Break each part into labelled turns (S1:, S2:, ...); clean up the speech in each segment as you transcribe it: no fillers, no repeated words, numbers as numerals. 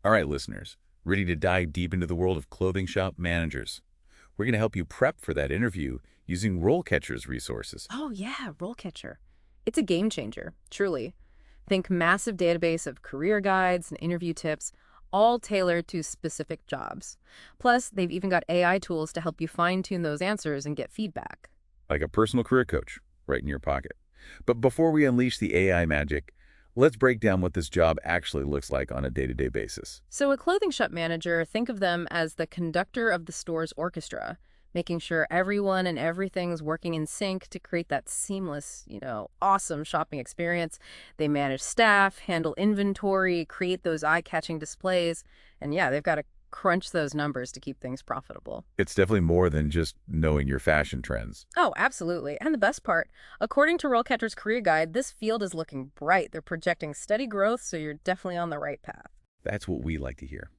S1: All right, listeners, ready to dive deep into the world of clothing shop managers? We're going to help you prep for that interview using RoleCatcher's resources.
S2: Oh, yeah, RoleCatcher. It's a game changer, truly. Think massive database of career guides and interview tips, all tailored to specific jobs. Plus, they've even got AI tools to help you fine-tune those answers and get feedback.
S1: Like a personal career coach right in your pocket. But before we unleash the AI magic, let's break down what this job actually looks like on a day-to-day basis.
S2: So a clothing shop manager, think of them as the conductor of the store's orchestra, making sure everyone and everything's working in sync to create that seamless, awesome shopping experience. They manage staff, handle inventory, create those eye-catching displays, and yeah, they've got to crunch those numbers to keep things profitable.
S1: It's definitely more than just knowing your fashion trends.
S2: Oh, absolutely. And the best part, according to RoleCatcher's Career Guide, this field is looking bright. They're projecting steady growth, so you're definitely on the right path.
S1: That's what we like to hear.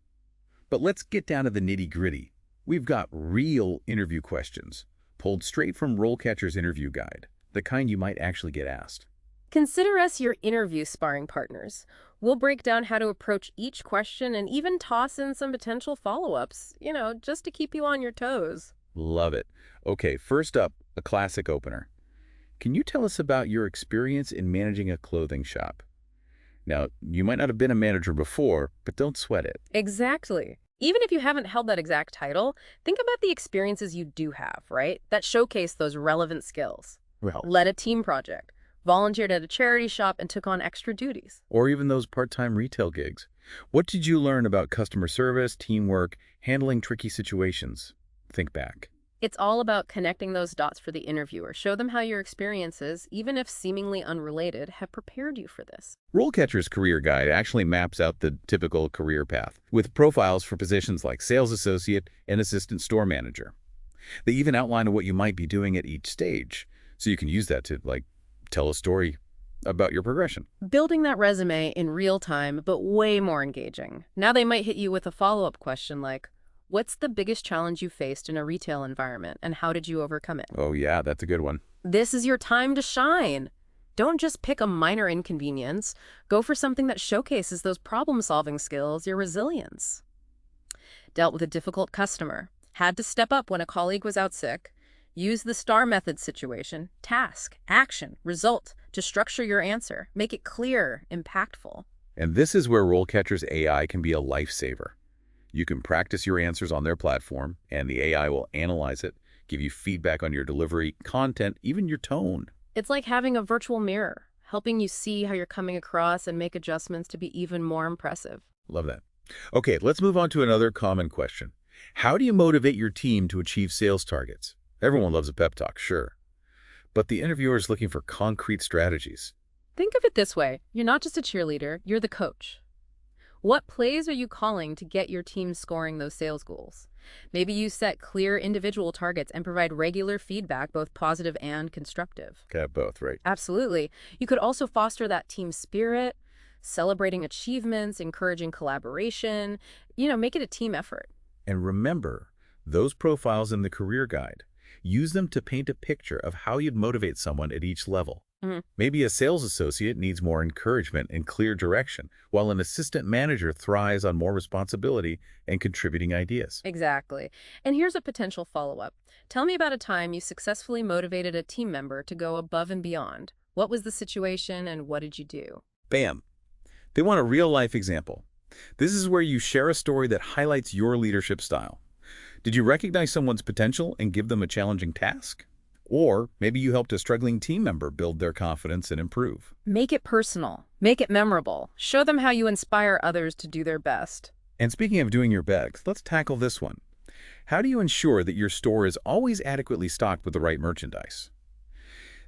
S1: But let's get down to the nitty-gritty. We've got real interview questions, pulled straight from RoleCatcher's interview guide, the kind you might actually get asked.
S2: Consider us your interview sparring partners. We'll break down how to approach each question and even toss in some potential follow-ups, just to keep you on your toes.
S1: Love it. Okay, first up, a classic opener. Can you tell us about your experience in managing a clothing shop? Now, you might not have been a manager before, but don't sweat it.
S2: Exactly. Even if you haven't held that exact title, think about the experiences you do have, right? That showcase those relevant skills.
S1: Well,
S2: Led a team project, volunteered at a charity shop, and took on extra duties.
S1: or even those part-time retail gigs. What did you learn about customer service, teamwork, handling tricky situations? Think back.
S2: It's all about connecting those dots for the interviewer. Show them how your experiences, even if seemingly unrelated, have prepared you for this.
S1: RoleCatcher's career guide actually maps out the typical career path, with profiles for positions like sales associate and assistant store manager. They even outline what you might be doing at each stage, so you can use that to, tell a story about your progression.
S2: Building that resume in real time, but way more engaging. Now they might hit you with a follow-up question like, what's the biggest challenge you faced in a retail environment, and how did you overcome it?
S1: Oh yeah, that's a good one.
S2: This is your time to shine. Don't just pick a minor inconvenience. Go for something that showcases those problem-solving skills, your resilience. Dealt with a difficult customer. Had to step up when a colleague was out sick. Use the STAR method situation, task, action, result, to structure your answer. Make it clear, impactful.
S1: And this is where RoleCatcher's AI can be a lifesaver. You can practice your answers on their platform, and the AI will analyze it, give you feedback on your delivery, content, even your tone.
S2: It's like having a virtual mirror, helping you see how you're coming across and make adjustments to be even more impressive.
S1: Love that. Okay, let's move on to another common question. How do you motivate your team to achieve sales targets? Everyone loves a pep talk, sure. But the interviewer is looking for concrete strategies.
S2: Think of it this way. You're not just a cheerleader, you're the coach. What plays are you calling to get your team scoring those sales goals? Maybe you set clear individual targets and provide regular feedback, both positive and constructive.
S1: Got both, right?
S2: Absolutely. You could also foster that team spirit, celebrating achievements, encouraging collaboration, make it a team effort.
S1: And remember, those profiles in the career guide. Use them to paint a picture of how you'd motivate someone at each level. Maybe a sales associate needs more encouragement and clear direction, while an assistant manager thrives on more responsibility and contributing ideas.
S2: Exactly. And here's a potential follow-up. Tell me about a time you successfully motivated a team member to go above and beyond. What was the situation and what did you do?
S1: Bam! They want a real-life example. This is where you share a story that highlights your leadership style. Did you recognize someone's potential and give them a challenging task? Or maybe you helped a struggling team member build their confidence and improve.
S2: Make it personal. Make it memorable. Show them how you inspire others to do their best.
S1: And speaking of doing your best, let's tackle this one. How do you ensure that your store is always adequately stocked with the right merchandise?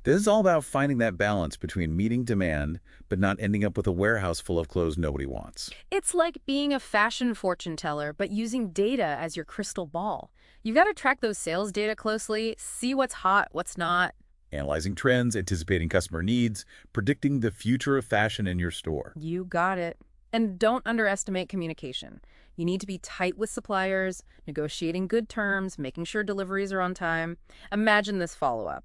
S1: This is all about finding that balance between meeting demand, but not ending up with a warehouse full of clothes nobody wants.
S2: It's like being a fashion fortune teller, but using data as your crystal ball. You got to track those sales data closely, see what's hot, what's not.
S1: Analyzing trends, anticipating customer needs, predicting the future of fashion in your store.
S2: You got it. And don't underestimate communication. You need to be tight with suppliers, negotiating good terms, making sure deliveries are on time. Imagine this follow-up.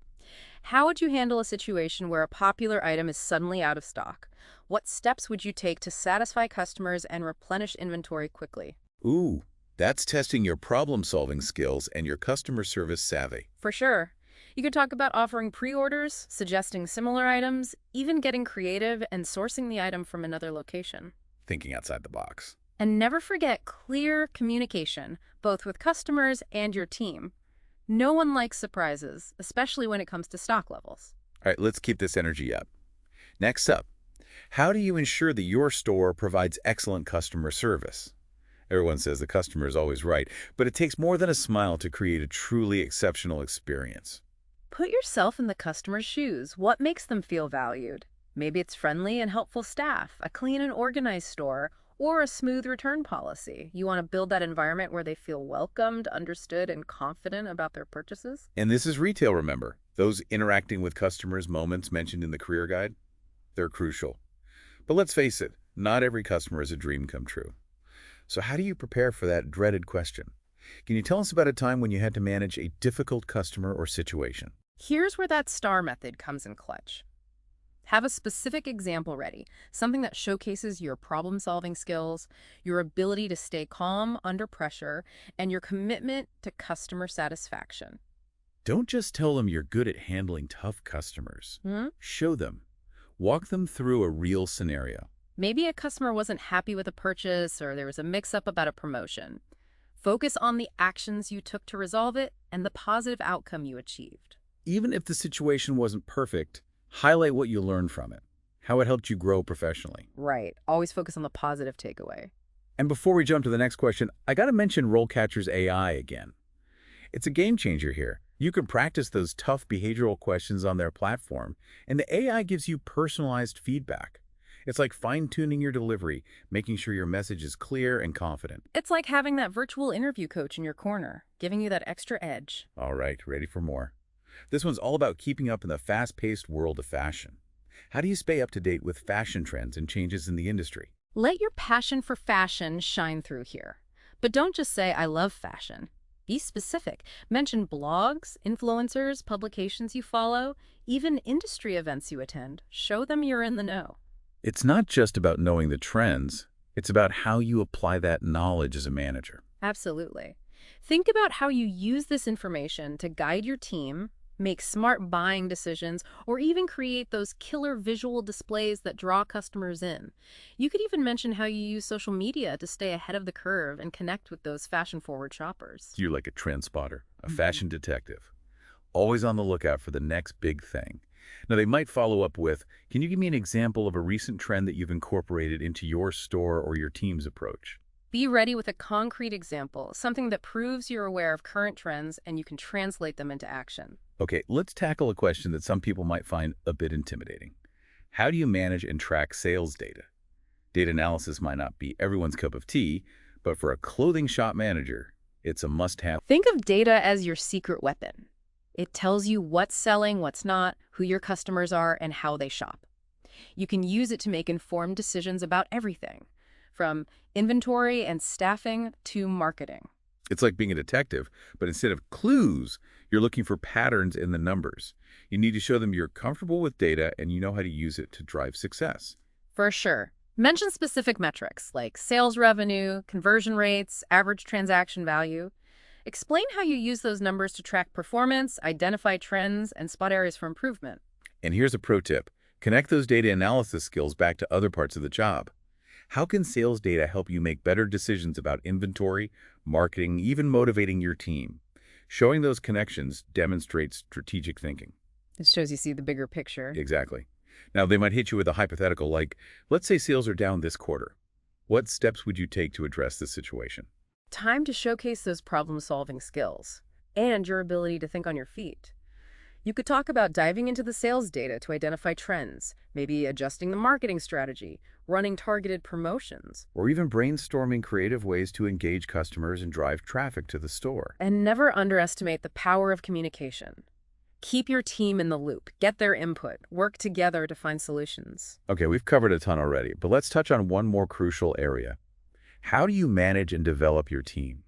S2: How would you handle a situation where a popular item is suddenly out of stock? What steps would you take to satisfy customers and replenish inventory quickly?
S1: Ooh, that's testing your problem-solving skills and your customer service savvy.
S2: For sure. You could talk about offering pre-orders, suggesting similar items, even getting creative and sourcing the item from another location.
S1: Thinking outside the box.
S2: And never forget clear communication, both with customers and your team. No one likes surprises, especially when it comes to stock levels.
S1: All right, let's keep this energy up. Next up, how do you ensure that your store provides excellent customer service? Everyone says the customer is always right, but it takes more than a smile to create a truly exceptional experience.
S2: Put yourself in the customer's shoes. What makes them feel valued? Maybe it's friendly and helpful staff, a clean and organized store, or a smooth return policy. You want to build that environment where they feel welcomed, understood, and confident about their purchases.
S1: And this is retail, remember. Those interacting with customers moments mentioned in the career guide, they're crucial. But let's face it, not every customer is a dream come true. So how do you prepare for that dreaded question? Can you tell us about a time when you had to manage a difficult customer or situation?
S2: Here's where that STAR method comes in clutch. Have a specific example ready, something that showcases your problem-solving skills, your ability to stay calm under pressure, and your commitment to customer satisfaction.
S1: Don't just tell them you're good at handling tough customers. Show them. Walk them through a real scenario.
S2: Maybe a customer wasn't happy with a purchase or there was a mix-up about a promotion. Focus on the actions you took to resolve it and the positive outcome you achieved.
S1: Even if the situation wasn't perfect, highlight what you learned from it, how it helped you grow professionally.
S2: Right. Always focus on the positive takeaway.
S1: And before we jump to the next question, I got to mention RoleCatcher's AI again. It's a game changer here. You can practice those tough behavioral questions on their platform, and the AI gives you personalized feedback. It's like fine-tuning your delivery, making sure your message is clear and confident.
S2: It's like having that virtual interview coach in your corner, giving you that extra edge.
S1: All right, ready for more. This one's all about keeping up in the fast-paced world of fashion. How do you stay up to date with fashion trends and changes in the industry?
S2: Let your passion for fashion shine through here. But don't just say, I love fashion. Be specific. Mention blogs, influencers, publications you follow, even industry events you attend. Show them you're in the know.
S1: It's not just about knowing the trends. It's about how you apply that knowledge as a manager.
S2: Absolutely. Think about how you use this information to guide your team, make smart buying decisions, or even create those killer visual displays that draw customers in. You could even mention how you use social media to stay ahead of the curve and connect with those fashion-forward shoppers.
S1: You're like a trend spotter, a fashion detective, always on the lookout for the next big thing. Now, they might follow up with, can you give me an example of a recent trend that you've incorporated into your store or your team's approach?
S2: Be ready with a concrete example, something that proves you're aware of current trends and you can translate them into action.
S1: Okay, let's tackle a question that some people might find a bit intimidating. How do you manage and track sales data? Data analysis might not be everyone's cup of tea, but for a clothing shop manager, it's a must-have.
S2: Think of data as your secret weapon. It tells you what's selling, what's not, who your customers are, and how they shop. You can use it to make informed decisions about everything, from inventory and staffing to marketing.
S1: It's like being a detective, but instead of clues, you're looking for patterns in the numbers. You need to show them you're comfortable with data and you know how to use it to drive success.
S2: For sure. Mention specific metrics like sales revenue, conversion rates, average transaction value. Explain how you use those numbers to track performance, identify trends, and spot areas for improvement.
S1: And here's a pro tip. Connect those data analysis skills back to other parts of the job. How can sales data help you make better decisions about inventory, marketing, even motivating your team? Showing those connections demonstrates strategic thinking.
S2: It shows you see the bigger picture.
S1: Exactly. Now, they might hit you with a hypothetical like, let's say sales are down this quarter. What steps would you take to address this situation?
S2: Time to showcase those problem-solving skills and your ability to think on your feet. You could talk about diving into the sales data to identify trends, maybe adjusting the marketing strategy, running targeted promotions.
S1: Or even brainstorming creative ways to engage customers and drive traffic to the store.
S2: And never underestimate the power of communication. Keep your team in the loop, get their input, work together to find solutions.
S1: Okay, we've covered a ton already, but let's touch on one more crucial area. How do you manage and develop your team?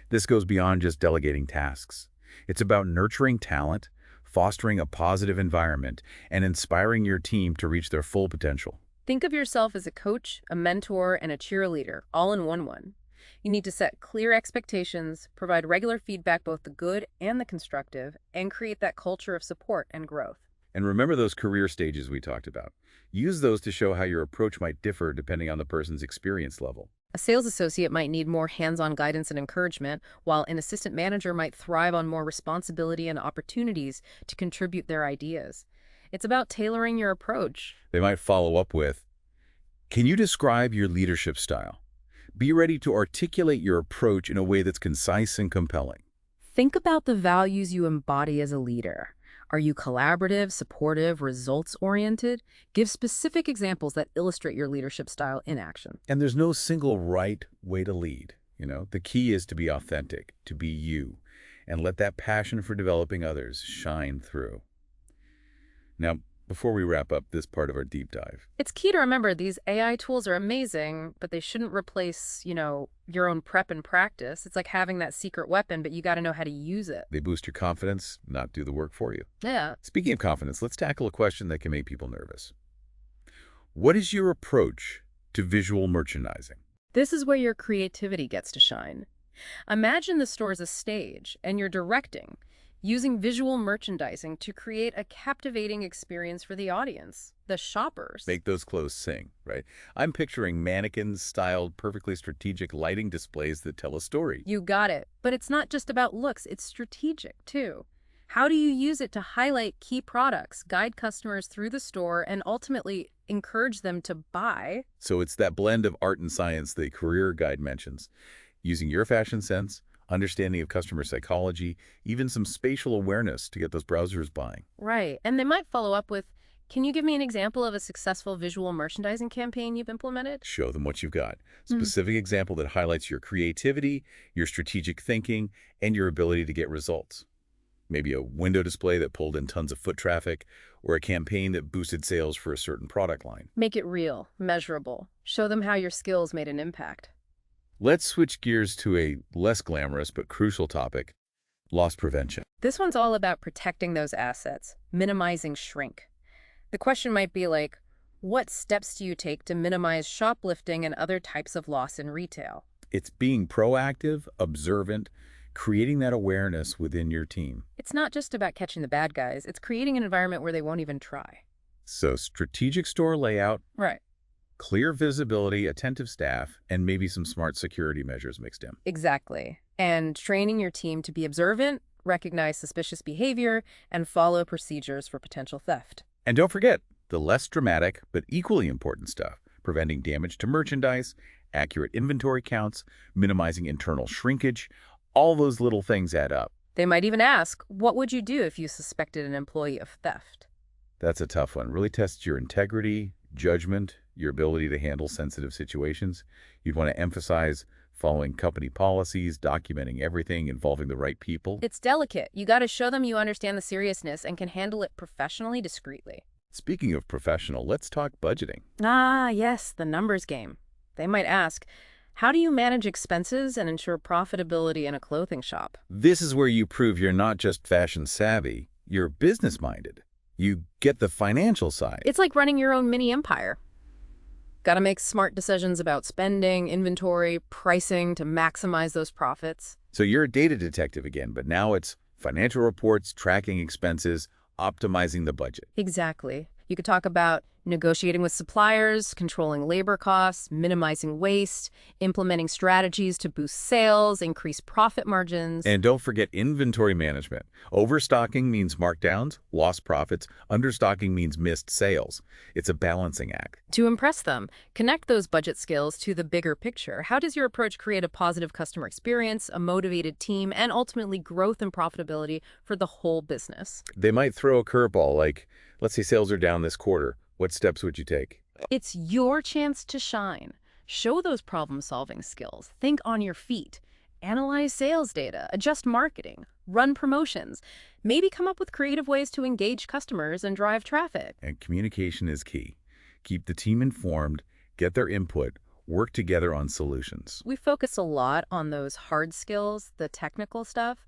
S1: This goes beyond just delegating tasks. It's about nurturing talent, fostering a positive environment, and inspiring your team to reach their full potential.
S2: Think of yourself as a coach, a mentor, and a cheerleader, all in one. You need to set clear expectations, provide regular feedback, both the good and the constructive, and create that culture of support and growth.
S1: And remember those career stages we talked about. Use those to show how your approach might differ depending on the person's experience level.
S2: A sales associate might need more hands-on guidance and encouragement, while an assistant manager might thrive on more responsibility and opportunities to contribute their ideas. It's about tailoring your approach.
S1: They might follow up with, "Can you describe your leadership style? Be ready to articulate your approach in a way that's concise and compelling."
S2: Think about the values you embody as a leader. Are you collaborative, supportive, results-oriented? Give specific examples that illustrate your leadership style in action.
S1: And there's no single right way to lead. The key is to be authentic, to be you, and let that passion for developing others shine through. Now, before we wrap up this part of our deep dive,
S2: It's key to remember these AI tools are amazing, but they shouldn't replace, your own prep and practice. It's like having that secret weapon, but you got to know how to use it.
S1: they boost your confidence, not do the work for you.
S2: Yeah.
S1: Speaking of confidence, let's tackle a question that can make people nervous. What is your approach to visual merchandising?
S2: This is where your creativity gets to shine. Imagine the store as a stage, and you're directing, using visual merchandising to create a captivating experience for the audience, the shoppers.
S1: Make those clothes sing, right? I'm picturing mannequins styled perfectly strategic lighting displays that tell a story.
S2: You got it. But it's not just about looks, it's strategic, too. How do you use it to highlight key products, guide customers through the store, and ultimately encourage them to buy?
S1: So it's that blend of art and science the career guide mentions, using your fashion sense, understanding of customer psychology, even some spatial awareness to get those browsers buying.
S2: Right. And they might follow up with, can you give me an example of a successful visual merchandising campaign you've implemented?
S1: Show them what you've got. Specific example that highlights your creativity, your strategic thinking, and your ability to get results. Maybe a window display that pulled in tons of foot traffic, or a campaign that boosted sales for a certain product line.
S2: Make it real, measurable. Show them how your skills made an impact.
S1: Let's switch gears to a less glamorous but crucial topic, loss prevention.
S2: This one's all about protecting those assets, minimizing shrink. The question might be like, what steps do you take to minimize shoplifting and other types of loss in retail?
S1: It's being proactive, observant, creating that awareness within your team.
S2: It's not just about catching the bad guys, it's creating an environment where they won't even try.
S1: So strategic store layout,
S2: Right.
S1: clear visibility, attentive staff, and maybe some smart security measures mixed in.
S2: Exactly. And training your team to be observant, recognize suspicious behavior, and follow procedures for potential theft.
S1: And don't forget the less dramatic but equally important stuff, preventing damage to merchandise, accurate inventory counts, minimizing internal shrinkage. All those little things add up.
S2: They might even ask, what would you do if you suspected an employee of theft?
S1: That's a tough one. Really tests your integrity, judgment, your ability to handle sensitive situations. You'd want to emphasize following company policies, documenting everything, involving the right people.
S2: It's delicate. You got to show them you understand the seriousness and can handle it professionally, discreetly.
S1: Speaking of professional, let's talk budgeting.
S2: Ah, yes, the numbers game. They might ask, how do you manage expenses and ensure profitability in a clothing shop?
S1: This is where you prove you're not just fashion savvy, you're business-minded. You get the financial side.
S2: It's like running your own mini empire. Got to make smart decisions about spending, inventory, pricing to maximize those profits.
S1: So you're a data detective again, but now it's financial reports, tracking expenses, optimizing the budget.
S2: Exactly. You could talk about negotiating with suppliers, controlling labor costs, minimizing waste, implementing strategies to boost sales, increase profit margins.
S1: And don't forget inventory management. Overstocking means markdowns, lost profits. Understocking means missed sales. It's a balancing act.
S2: To impress them, connect those budget skills to the bigger picture. How does your approach create a positive customer experience, a motivated team, and ultimately growth and profitability for the whole business?
S1: They might throw a curveball like, let's say sales are down this quarter. What steps would you take?
S2: It's your chance to shine. Show those problem-solving skills. Think on your feet. Analyze sales data. Adjust marketing. Run promotions. Maybe come up with creative ways to engage customers and drive traffic.
S1: And communication is key. Keep the team informed, get their input, work together on solutions.
S2: We focus a lot on those hard skills, the technical stuff,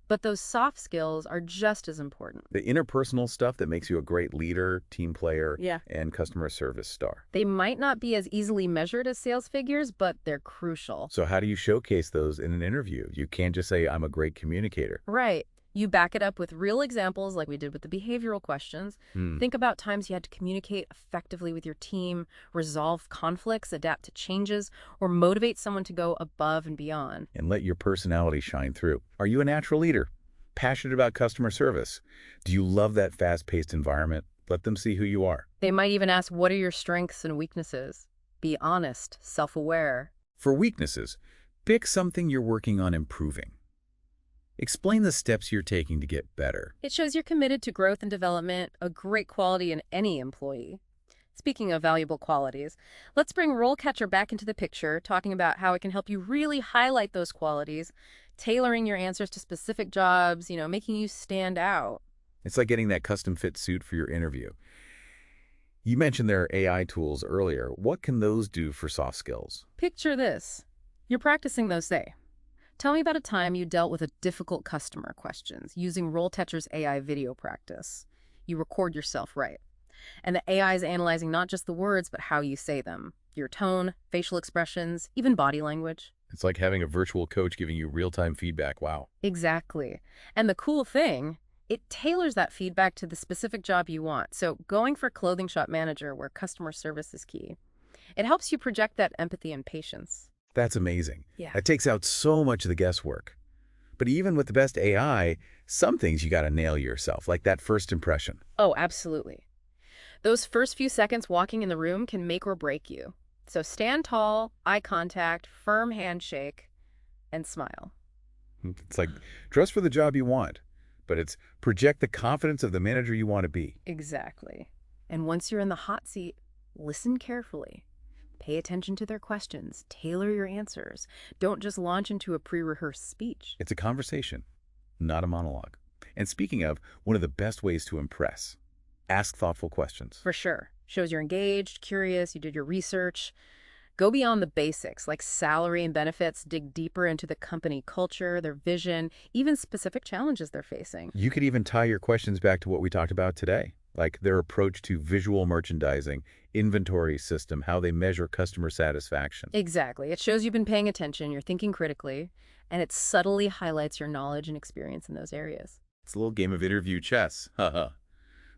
S2: But those soft skills are just as important.
S1: The interpersonal stuff that makes you a great leader, team player,
S2: Yeah.
S1: and customer service star.
S2: They might not be as easily measured as sales figures, but they're crucial.
S1: So how do you showcase those in an interview? You can't just say, I'm a great communicator.
S2: Right. You back it up with real examples like we did with the behavioral questions. Think about times you had to communicate effectively with your team, resolve conflicts, adapt to changes, or motivate someone to go above and beyond.
S1: And let your personality shine through. Are you a natural leader? Passionate about customer service? Do you love that fast-paced environment? Let them see who you are.
S2: They might even ask, what are your strengths and weaknesses? Be honest, self-aware.
S1: For weaknesses, pick something you're working on improving. Explain the steps you're taking to get better.
S2: It shows you're committed to growth and development, a great quality in any employee. Speaking of valuable qualities, let's bring RoleCatcher back into the picture, talking about how it can help you really highlight those qualities, tailoring your answers to specific jobs, making you stand out.
S1: It's like getting that custom-fit suit for your interview. You mentioned there are AI tools earlier. What can those do for soft skills?
S2: Picture this. You're practicing those, say. Tell me about a time you dealt with a difficult customer questions using RoleCatcher's AI video practice. You record yourself, right? And the AI is analyzing not just the words, but how you say them. Your tone, facial expressions, even body language.
S1: It's like having a virtual coach giving you real-time feedback. Wow.
S2: Exactly. And the cool thing, it tailors that feedback to the specific job you want. So going for clothing shop manager where customer service is key, it helps you project that empathy and patience.
S1: That's amazing.
S2: Yeah.
S1: That takes out so much of the guesswork. But even with the best AI, some things you got to nail yourself, like that first impression.
S2: Oh, absolutely. Those first few seconds walking in the room can make or break you. So stand tall, eye contact, firm handshake, and smile.
S1: It's like dress for the job you want, but it's project the confidence of the manager you want to be.
S2: Exactly. And once you're in the hot seat, listen carefully. Pay attention to their questions. Tailor your answers. Don't just launch into a pre-rehearsed speech.
S1: It's a conversation, not a monologue. And speaking of, one of the best ways to impress, ask thoughtful questions.
S2: For sure. Shows you're engaged, curious, you did your research. Go beyond the basics, like salary and benefits. Dig deeper into the company culture, their vision, even specific challenges they're facing.
S1: You could even tie your questions back to what we talked about today, like their approach to visual merchandising, inventory system, how they measure customer satisfaction.
S2: Exactly. It shows you've been paying attention, you're thinking critically, and it subtly highlights your knowledge and experience in those areas.
S1: It's a little game of interview chess, haha.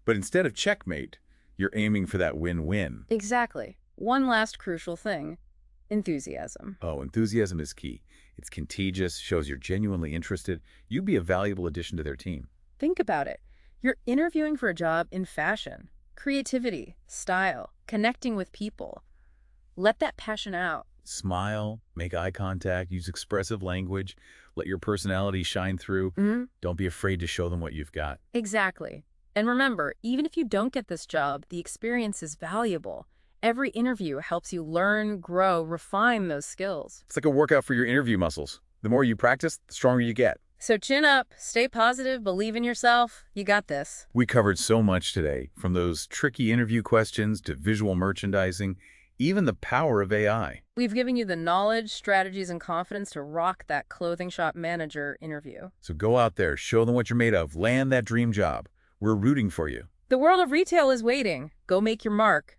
S1: But instead of checkmate, you're aiming for that win-win.
S2: Exactly. One last crucial thing, enthusiasm.
S1: Oh, enthusiasm is key. It's contagious, shows you're genuinely interested. You'd be a valuable addition to their team.
S2: Think about it. You're interviewing for a job in fashion, creativity, style, connecting with people. Let that passion out.
S1: Smile, make eye contact, use expressive language, let your personality shine through. Don't be afraid to show them what you've got.
S2: Exactly. And remember, even if you don't get this job, the experience is valuable. Every interview helps you learn, grow, refine those skills.
S1: It's like a workout for your interview muscles. The more you practice, the stronger you get.
S2: So chin up, stay positive, believe in yourself. You got this.
S1: We covered so much today, from those tricky interview questions to visual merchandising, even the power of AI.
S2: We've given you the knowledge, strategies, and confidence to rock that clothing shop manager interview.
S1: So go out there, show them what you're made of, land that dream job. We're rooting for you.
S2: The world of retail is waiting. Go make your mark.